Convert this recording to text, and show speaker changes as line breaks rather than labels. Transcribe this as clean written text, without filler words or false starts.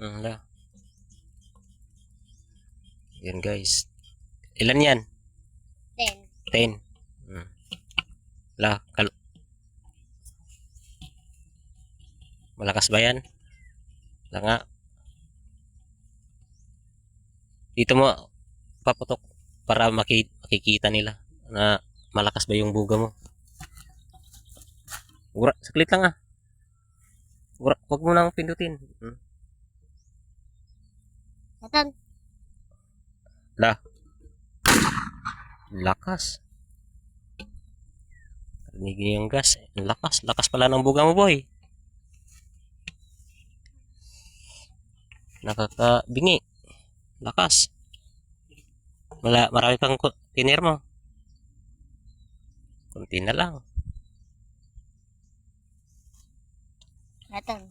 Wala. Yan guys. Ilan yan?
10.
10. Wala. Malakas ba yan? Wala nga. Dito mo paputok para makikita nila na malakas ba yung buga mo. Saklit lang ah. Huwag mo nang pindutin.
Natang.
Lah. Lakas. Rinig niyo yung gas. Lakas. Lakas pala ng buga mo, boy. Nakakabingi. Lakas. Marami pang tiner mo. Kunti na lang.
Natang.